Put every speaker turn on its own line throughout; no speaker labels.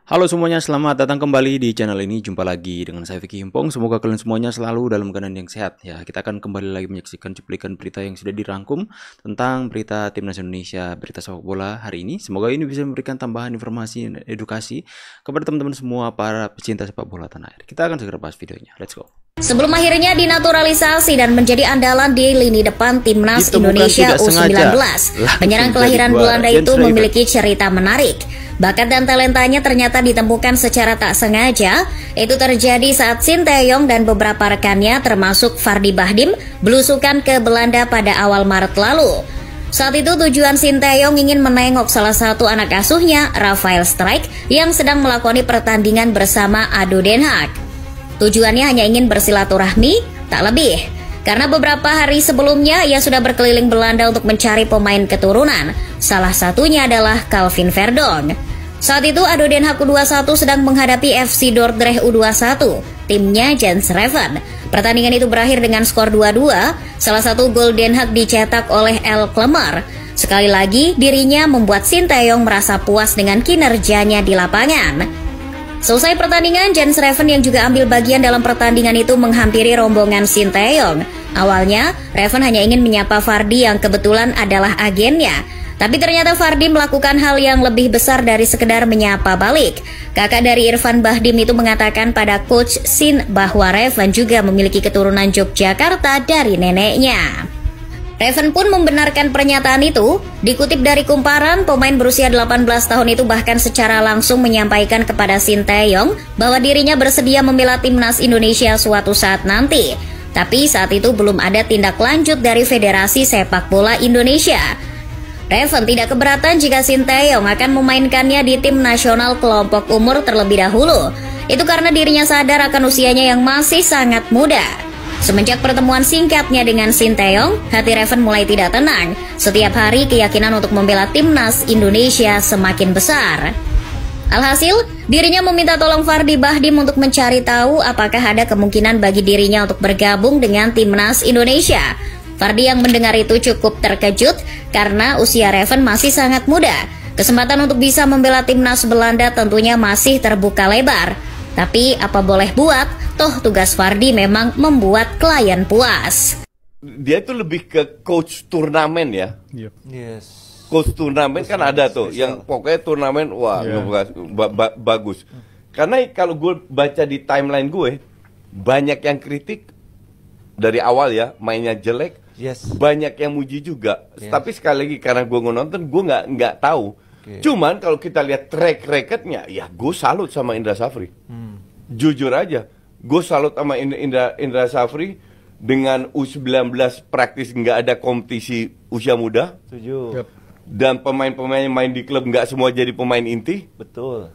Halo semuanya, selamat datang kembali di channel ini. Jumpa lagi dengan saya Vicky Himpong. Semoga kalian semuanya selalu dalam keadaan yang sehat ya. Kita akan kembali lagi menyaksikan cuplikan berita yang sudah dirangkum tentang berita Timnas Indonesia, berita sepak bola hari ini. Semoga ini bisa memberikan tambahan informasi dan edukasi kepada teman-teman semua para pecinta sepak bola tanah air. Kita akan segera bahas videonya. Let's go.
Sebelum akhirnya dinaturalisasi dan menjadi andalan di lini depan Timnas Indonesia U19, penyerang kelahiran Belanda itu memiliki cerita menarik. Bakat dan talentanya ternyata ditemukan secara tak sengaja. Itu terjadi saat Sinteyong dan beberapa rekannya termasuk Fardy Bahdim belusukan ke Belanda pada awal Maret lalu. Saat itu tujuan Sinteyong ingin menengok salah satu anak asuhnya, Rafael Strijk, yang sedang melakoni pertandingan bersama ADO Den Haag. Tujuannya hanya ingin bersilaturahmi, tak lebih. Karena beberapa hari sebelumnya ia sudah berkeliling Belanda untuk mencari pemain keturunan. Salah satunya adalah Calvin Verdong. Saat itu ADO Den Haag U21 sedang menghadapi FC Dordrecht U21, timnya Jens Reven. Pertandingan itu berakhir dengan skor 2-2. Salah satu gol Den Haag dicetak oleh El Klemmer. Sekali lagi dirinya membuat Sinteyong merasa puas dengan kinerjanya di lapangan. Selesai pertandingan, Jens Reven yang juga ambil bagian dalam pertandingan itu menghampiri rombongan Sinteyong. Awalnya, Reven hanya ingin menyapa Fardy yang kebetulan adalah agennya. Tapi ternyata Fardy melakukan hal yang lebih besar dari sekedar menyapa balik. Kakak dari Irfan Bahdim itu mengatakan pada Coach Sin bahwa Reven juga memiliki keturunan Yogyakarta dari neneknya. Reven pun membenarkan pernyataan itu. Dikutip dari Kumparan, pemain berusia 18 tahun itu bahkan secara langsung menyampaikan kepada Sinteyong bahwa dirinya bersedia membela timnas Indonesia suatu saat nanti. Tapi saat itu belum ada tindak lanjut dari Federasi Sepak Bola Indonesia. Reven tidak keberatan jika Sinteyong akan memainkannya di tim nasional kelompok umur terlebih dahulu. Itu karena dirinya sadar akan usianya yang masih sangat muda. Semenjak pertemuan singkatnya dengan Sinteyong, hati Reven mulai tidak tenang. Setiap hari keyakinan untuk membela timnas Indonesia semakin besar. Alhasil, dirinya meminta tolong Fardy Bahdim untuk mencari tahu apakah ada kemungkinan bagi dirinya untuk bergabung dengan timnas Indonesia. Fardy yang mendengar itu cukup terkejut karena usia Reven masih sangat muda. Kesempatan untuk bisa membela timnas Belanda tentunya masih terbuka lebar. Tapi apa boleh buat, toh tugas Fardy memang membuat klien puas.
Dia itu lebih ke coach turnamen ya.
Yep.
Yes. Coach turnamen kan ada tuh, yang pokoknya turnamen wah bagus. Karena kalau gue baca di timeline gue, banyak yang kritik dari awal ya, mainnya jelek.
Yes.
Banyak yang muji juga. Yes. Tapi sekali lagi karena gue nonton, gue nggak tahu. Okay. Cuman kalau kita lihat track recordnya, ya gue salut sama Indra Safri. Jujur aja, gue salut sama Indra Safri dengan U19 praktis nggak ada kompetisi usia muda.
Setuju. Yep.
Dan pemain-pemain yang main di klub nggak semua jadi pemain inti.
Betul.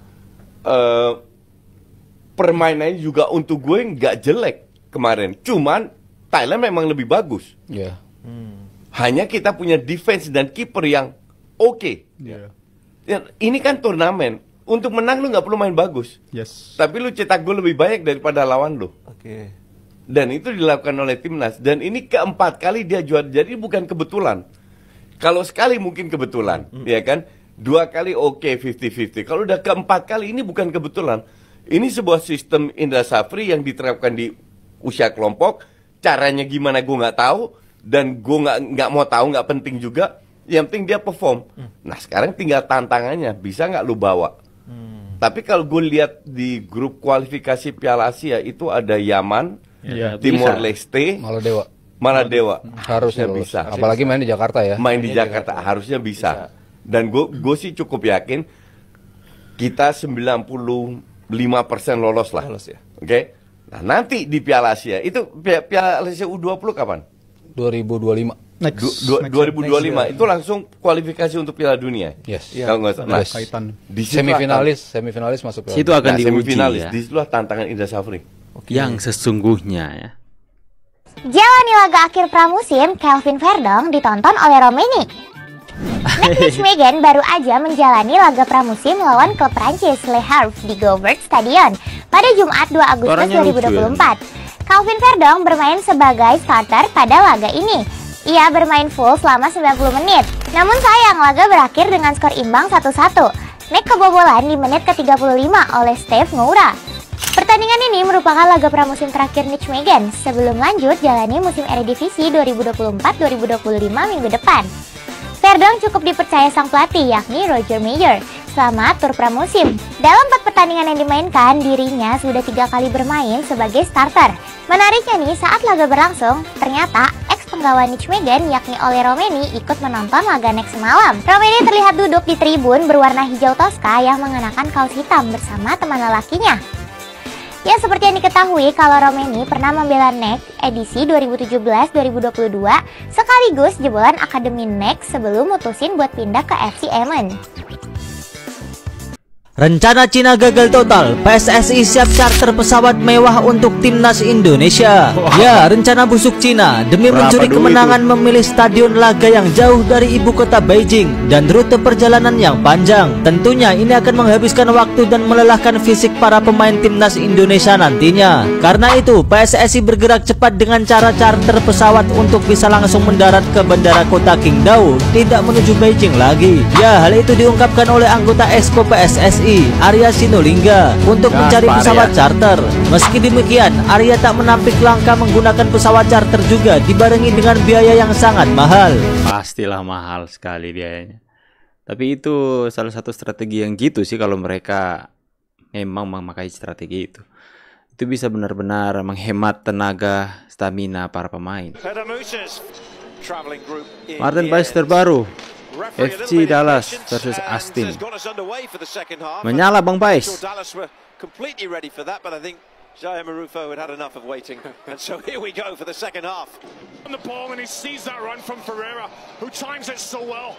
Permainannya juga untuk gue nggak jelek kemarin. Cuman Thailand memang lebih bagus.
Yeah.
Hanya kita punya defense dan kiper yang oke.
Yeah.
Ini kan turnamen. Untuk menang lu nggak perlu main bagus.
Yes.
Tapi lu cetak gol lebih banyak daripada lawan lu.
Oke.
Dan itu dilakukan oleh timnas. Dan ini keempat kali dia juara. Jadi bukan kebetulan. Kalau sekali mungkin kebetulan, ya kan? Dua kali oke, 50-50. Kalau udah keempat kali ini bukan kebetulan. Ini sebuah sistem Indra Safri yang diterapkan di usia kelompok. Caranya gimana gue nggak tahu. Dan gue nggak mau tahu, nggak penting juga. Yang penting dia perform. Nah sekarang tinggal tantangannya, bisa nggak lu bawa? Tapi kalau gue lihat di grup kualifikasi Piala Asia itu ada Yaman,
ya,
Timor Leste, Maladewa.
Harusnya bisa. Apalagi main di Jakarta ya.
Main di Jakarta harusnya bisa. Dan gue sih cukup yakin kita 95% lolos lah.
Ya.
Oke. Nah nanti di Piala Asia itu Piala Asia U20 kapan?
2025.
2025 itu langsung kualifikasi untuk Piala Dunia.
Yes.
Kalau nggak salah.
Yes. Di semifinalis masuk
Piala. Itu akan diuji ya.
Disitulah tantangan Indra Safri.
Yang sesungguhnya ya.
Jalani laga akhir pramusim, Calvin Verdong ditonton oleh Romeni. Nijmegen baru aja menjalani laga pramusim melawan klub Prancis Le Havre di Go Vert Stadion pada Jumat 2 Agustus 2024. Calvin Verdong bermain sebagai starter pada laga ini. Ia bermain full selama 90 menit. Namun sayang laga berakhir dengan skor imbang 1-1. Neck kebobolan di menit ke-35 oleh Steve Moura. Pertandingan ini merupakan laga pramusim terakhir Nijmegen sebelum lanjut jalani musim Eredivisie 2024-2025 minggu depan. Verdong cukup dipercaya sang pelatih yakni Roger Meijer selama tur pramusim. Dalam 4 pertandingan yang dimainkan, dirinya sudah 3 kali bermain sebagai starter. Menariknya nih, saat laga berlangsung, ternyata ex-penggawa Nijmegen yakni Ole Romeni ikut menonton laga Neck semalam. Romeni terlihat duduk di tribun berwarna hijau toska yang mengenakan kaos hitam bersama teman lelakinya. Ya, seperti yang diketahui kalau Romeni pernah membela Neck edisi 2017-2022 sekaligus jebolan Akademi Neck sebelum mutusin buat pindah ke FC Emmen.
Rencana Cina gagal total, PSSI siap charter pesawat mewah untuk timnas Indonesia. Ya, rencana busuk Cina demi mencuri kemenangan memilih stadion laga yang jauh dari ibu kota Beijing dan rute perjalanan yang panjang. Tentunya ini akan menghabiskan waktu dan melelahkan fisik para pemain timnas Indonesia nantinya. Karena itu, PSSI bergerak cepat dengan cara charter pesawat untuk bisa langsung mendarat ke bandara kota Qingdao, tidak menuju Beijing lagi. Ya, hal itu diungkapkan oleh anggota Exco PSSI Arya Sinulinga untuk mencari pesawat charter. Meski demikian, Arya tak menampik langkah menggunakan pesawat charter juga dibarengi dengan biaya yang sangat mahal.
Pastilah mahal sekali biayanya. Tapi itu salah satu strategi yang gitu sih, kalau mereka memang memakai strategi itu. Itu bisa benar-benar menghemat tenaga, stamina para pemain. Martin Paes terbaru, FC Dallas versus Austin. Menyala Bang Paes.
Jaya Marufo had had enough of waiting, and so here we go for the second half. On the ball, and he sees that run from Ferreira, who times it so well.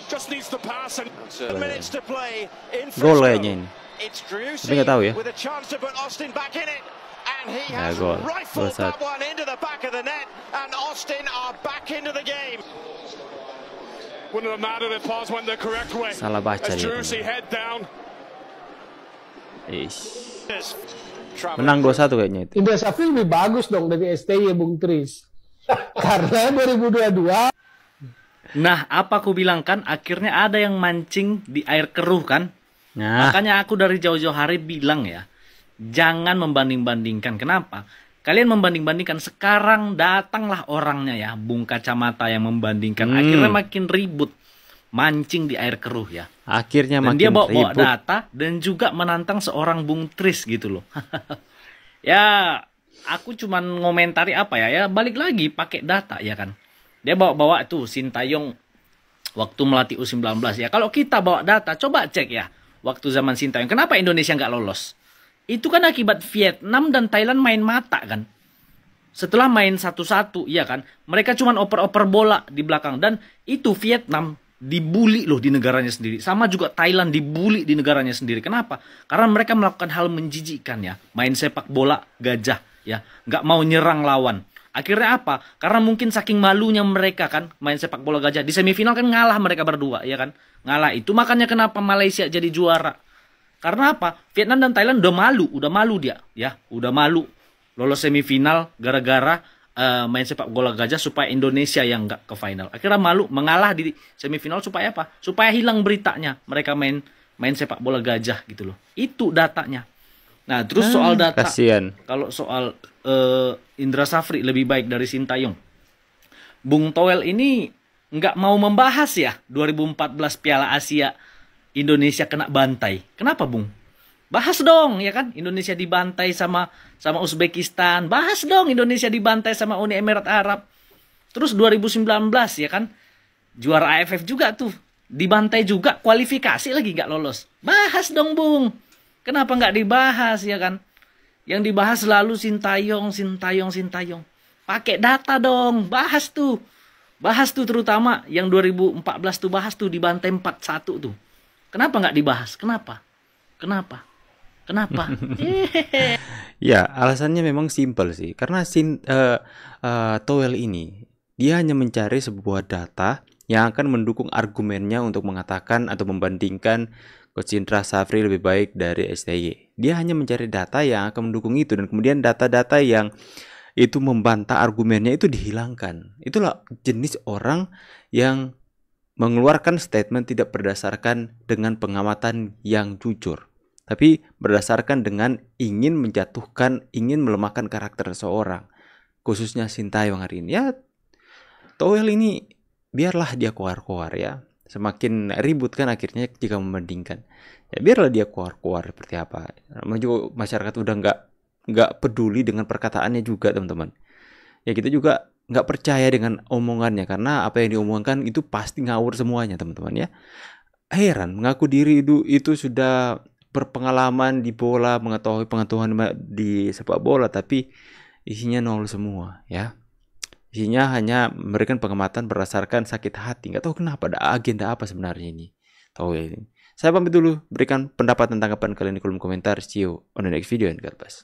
Just needs to pass, and minutes to play in
Gol kayaknya ini.
It's Driussi
Tapi nggak tahu ya.
with a chance to put Austin back in it, and he
Ya,
has
gol.
rifled that one into the back of the net, and Austin are back into the game. Wouldn't have mattered if Paz went the correct way.
Salah baca
As
dia.
Driussi head down.
Menang 2-1 kayaknya itu.
Indra Safri lebih bagus dong dari STY Bung Tris. Karena 2022.
Nah, apa aku bilang kan, akhirnya ada yang mancing di air keruh kan.
Nah,
Makanya aku dari jauh-jauh hari bilang ya, jangan membanding-bandingkan. Kenapa? Kalian membanding-bandingkan, sekarang datanglah orangnya ya, Bung Kacamata yang membandingkan. Akhirnya makin ribut, mancing di air keruh ya.
akhirnya
Dan
makin
dia bawa
ribut.
data dan juga menantang seorang Bung Tris gitu loh. Ya, aku cuman ngomentari apa ya, balik lagi pakai data ya kan. Dia bawa-bawa tuh Sintayong waktu melatih U19 ya. Kalau kita bawa data, coba cek ya, waktu zaman Sintayong, kenapa Indonesia nggak lolos? Itu kan akibat Vietnam dan Thailand main mata kan. Setelah main 1-1, ya kan, mereka cuman oper-oper bola di belakang. Dan itu Vietnam dibully loh di negaranya sendiri. Sama juga Thailand dibully di negaranya sendiri. Kenapa? Karena mereka melakukan hal menjijikkan ya. Main sepak bola gajah ya. Nggak mau nyerang lawan. Akhirnya apa? Karena mungkin saking malunya mereka kan main sepak bola gajah. Di semifinal kan ngalah mereka berdua ya kan. Ngalah itu. Makanya kenapa Malaysia jadi juara. Karena apa? Vietnam dan Thailand udah malu dia ya. Udah malu lolos semifinal gara-gara main sepak bola gajah supaya Indonesia yang nggak ke final. Akhirnya malu mengalah di semifinal supaya apa? Supaya hilang beritanya mereka main sepak bola gajah gitu loh. Itu datanya. Nah, terus soal data.
Kasian.
Kalau soal Indra Safri lebih baik dari Sintayong. Bung Toel ini nggak mau membahas ya 2014 Piala Asia Indonesia kena bantai. Kenapa, Bung? Bahas dong, ya kan? Indonesia dibantai sama Uzbekistan. Bahas dong Indonesia dibantai sama Uni Emirat Arab. Terus 2019, ya kan? Juara AFF juga tuh. Dibantai juga, kualifikasi lagi nggak lolos. Bahas dong, Bung. Kenapa nggak dibahas, ya kan? Yang dibahas selalu Sintayong. Pakai data dong, bahas tuh. Bahas tuh terutama yang 2014 tuh, bahas tuh dibantai 4-1 tuh. Kenapa nggak dibahas? Kenapa?
Ya, alasannya memang simpel sih. Karena Toel ini, dia hanya mencari sebuah data yang akan mendukung argumennya untuk mengatakan atau membandingkan Coach Indra Safri lebih baik dari STY. Dia hanya mencari data yang akan mendukung itu, dan kemudian data-data yang itu membantah argumennya itu dihilangkan. Itulah jenis orang yang mengeluarkan statement tidak berdasarkan dengan pengamatan yang jujur, tapi berdasarkan dengan ingin menjatuhkan, ingin melemahkan karakter seseorang, khususnya Sintayong hari ini. Ya, Toel ini biarlah dia keluar-keluar ya. Semakin ribut kan akhirnya jika membandingkan. Ya biarlah dia keluar-keluar seperti apa. Namanya juga masyarakat udah nggak peduli dengan perkataannya juga, teman-teman. Ya kita juga nggak percaya dengan omongannya, karena apa yang diomongkan itu pasti ngawur semuanya, teman-teman ya. Heran, mengaku diri itu sudah berpengalaman di bola, pengetahuan di sepak bola, tapi isinya nol semua ya. Isinya hanya memberikan pengamatan berdasarkan sakit hati. Nggak tahu kenapa, ada agenda apa sebenarnya ini. Tahu ya ini. Saya pamit dulu, berikan pendapat dan tanggapan kalian di kolom komentar. See you on the next video and God bless.